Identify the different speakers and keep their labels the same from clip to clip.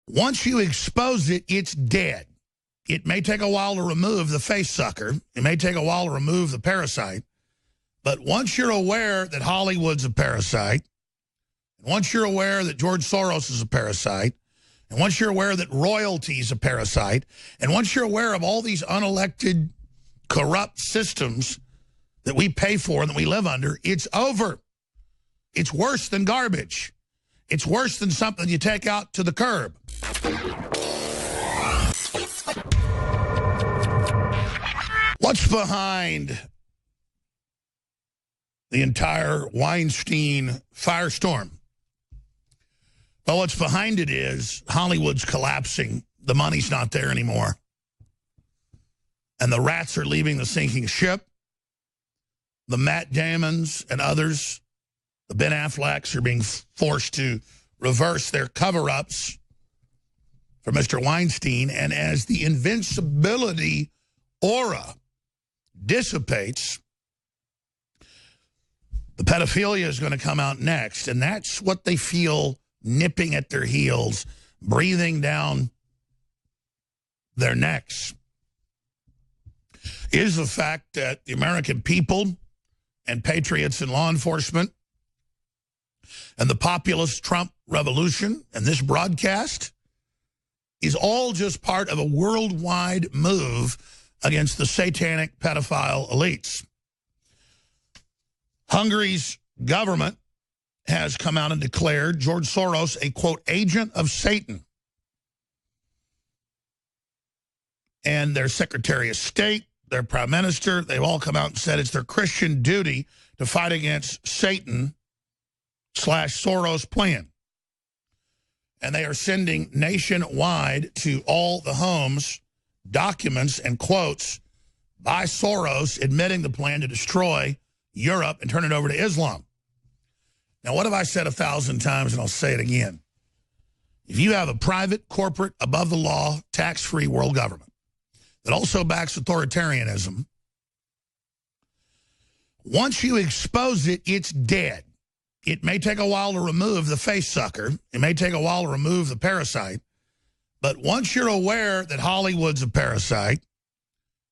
Speaker 1: Once you expose it, it's dead. It may take a while to remove the face sucker. It may take a while to remove the parasite. But once you're aware that Hollywood's a parasite, and once you're aware that George Soros is a parasite, and once you're aware that royalty is a parasite, and once you're aware of all these unelected, corrupt systems that we pay for and that we live under, it's over. It's worse than garbage. It's worse than something you take out to the curb. What's behind the entire Weinstein firestorm? Well, what's behind it is Hollywood's collapsing. The money's not there anymore. And the rats are leaving the sinking ship. The Matt Damons and others, the Ben Afflecks, are being forced to reverse their cover-ups for Mr. Weinstein. And as the invincibility aura dissipates, the pedophilia is going to come out next. And that's what they feel nipping at their heels, breathing down their necks, is the fact that the American people and patriots in law enforcement and the populist Trump revolution and this broadcast is all just part of a worldwide move against the satanic pedophile elites. Hungary's government has come out and declared George Soros a, quote, agent of Satan. And their Secretary of State, their Prime Minister, they've all come out and said it's their Christian duty to fight against Satan/Soros plan. And they are sending nationwide to all the homes documents and quotes by Soros admitting the plan to destroy Europe and turn it over to Islam. Now, what have I said 1,000 times, and I'll say it again? If you have a private, corporate, above-the-law, tax-free world government that also backs authoritarianism, once you expose it, it's dead. It may take a while to remove the face sucker. It may take a while to remove the parasite. But once you're aware that Hollywood's a parasite,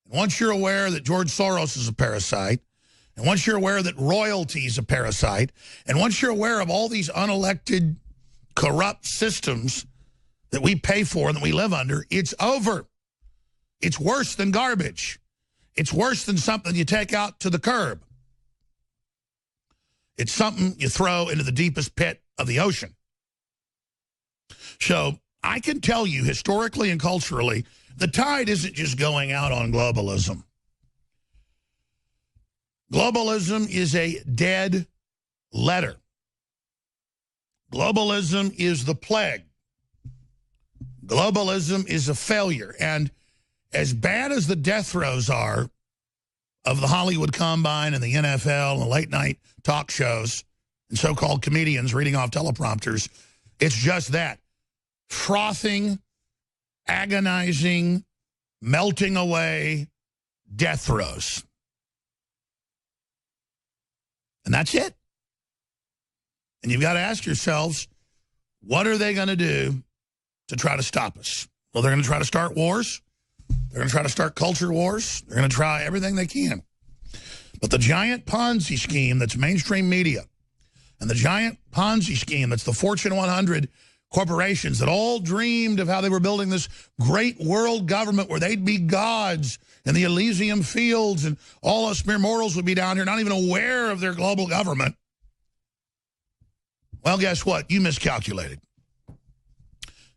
Speaker 1: and once you're aware that George Soros is a parasite, and once you're aware that royalty is a parasite, and once you're aware of all these unelected, corrupt systems that we pay for and that we live under, it's over. It's worse than garbage. It's worse than something you take out to the curb. It's something you throw into the deepest pit of the ocean. So I can tell you historically and culturally, the tide isn't just going out on globalism. Globalism is a dead letter. Globalism is the plague. Globalism is a failure. And as bad as the death throes are of the Hollywood Combine and the NFL and the late-night talk shows and so-called comedians reading off teleprompters, it's just that. Frothing, agonizing, melting away death throes. And that's it. And you've got to ask yourselves, what are they going to do to try to stop us? Well, they're going to try to start wars. They're going to try to start culture wars. They're going to try everything they can. But the giant Ponzi scheme that's mainstream media and the giant Ponzi scheme that's the Fortune 100 corporations that all dreamed of how they were building this great world government where they'd be gods in the Elysium fields and all us mere mortals would be down here not even aware of their global government. Well, guess what? You miscalculated.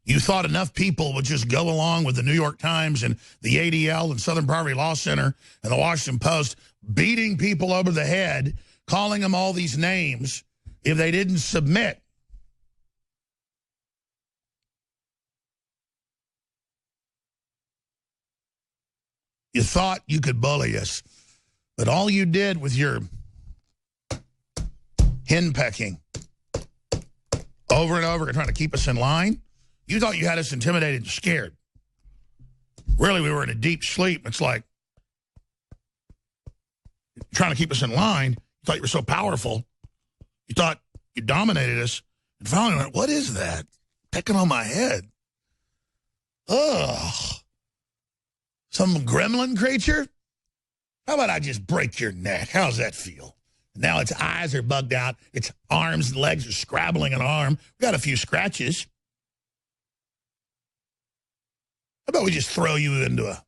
Speaker 1: You thought enough people would just go along with the New York Times and the ADL and Southern Poverty Law Center and the Washington Post beating people over the head, calling them all these names if they didn't submit. You thought you could bully us, but all you did with your henpecking over and over, trying to keep us in line, you thought you had us intimidated and scared. Really, we were in a deep sleep. It's like trying to keep us in line. You thought you were so powerful. You thought you dominated us. And finally went, what is that? Pecking on my head. Ugh. Some gremlin creature? How about I just break your neck? How's that feel? Now its eyes are bugged out. Its arms and legs are scrabbling an arm. We got a few scratches. How about we just throw you into a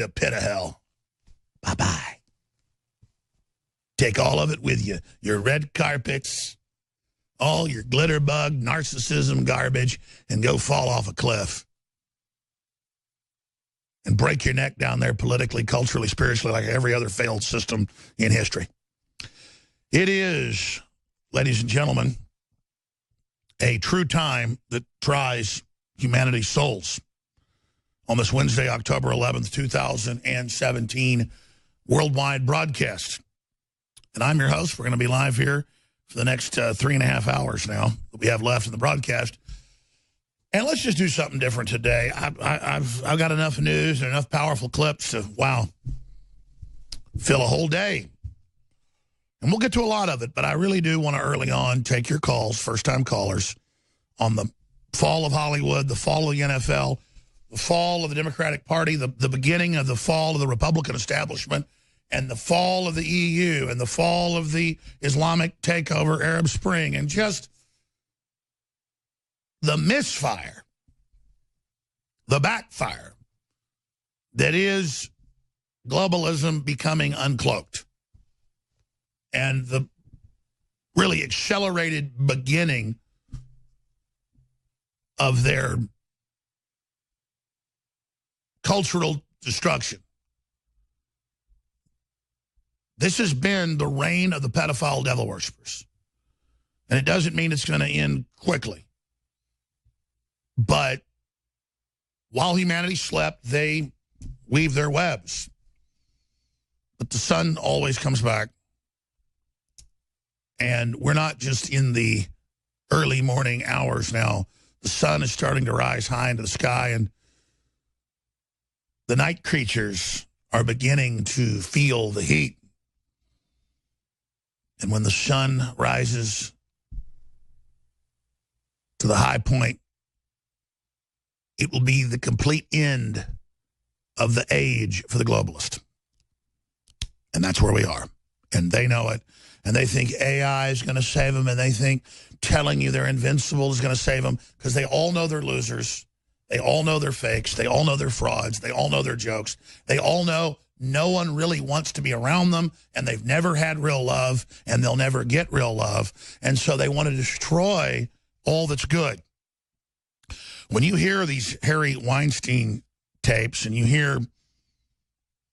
Speaker 1: pit of hell? Bye-bye. Take all of it with you. Your red carpets, all your glitter bug, narcissism garbage, and go fall off a cliff. And break your neck down there politically, culturally, spiritually, like every other failed system in history. It is, ladies and gentlemen, a true time that tries humanity's souls. On this Wednesday, October 11th, 2017, worldwide broadcast. And I'm your host. We're going to be live here for the next 3.5 hours now that we have left in the broadcast. And let's just do something different today. I've got enough news and enough powerful clips to, wow, fill a whole day. And we'll get to a lot of it, but I really do want to early on take your calls, first-time callers, on the fall of Hollywood, the fall of the NFL, the fall of the Democratic Party, the beginning of the fall of the Republican establishment, and the fall of the EU, and the fall of the Islamic takeover, Arab Spring, and just the misfire, the backfire that is globalism becoming uncloaked, and the really accelerated beginning of their cultural destruction. This has been the reign of the pedophile devil worshippers. And it doesn't mean it's going to end quickly. But while humanity slept, they weave their webs. But the sun always comes back. And we're not just in the early morning hours now. The sun is starting to rise high into the sky, and the night creatures are beginning to feel the heat. And when the sun rises to the high point, it will be the complete end of the age for the globalist. And that's where we are. And they know it. And they think AI is going to save them. And they think telling you they're invincible is going to save them, because they all know they're losers. They all know they're fakes. They all know they're frauds. They all know they're jokes. They all know no one really wants to be around them, and they've never had real love, and they'll never get real love. And so they want to destroy all that's good. When you hear these Harry Weinstein tapes, and you hear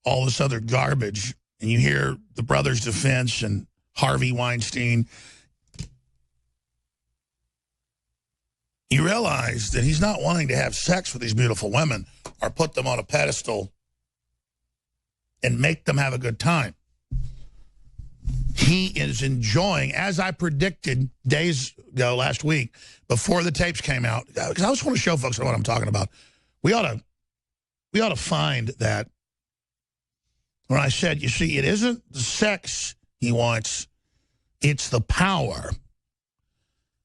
Speaker 1: all this other garbage, and you hear the Brothers' Defense and Harvey Weinstein, you realize that he's not wanting to have sex with these beautiful women or put them on a pedestal and make them have a good time. He is enjoying, as I predicted days ago last week, before the tapes came out, because I just want to show folks what I'm talking about. We ought to find that when I said, you see, it isn't the sex he wants, it's the power.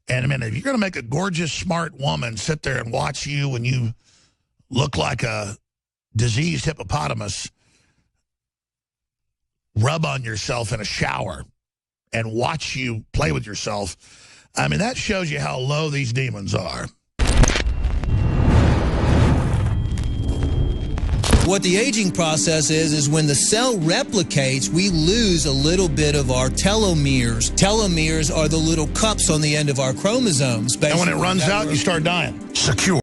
Speaker 1: And I mean, if you're going to make a gorgeous, smart woman sit there and watch you when you look like a diseased hippopotamus rub on yourself in a shower and watch you play with yourself, I mean, that shows you how low these demons are.
Speaker 2: What the aging process is when the cell replicates, we lose a little bit of our telomeres. Telomeres are the little cups on the end of our chromosomes.
Speaker 1: And when it runs out, you start dying. Secure.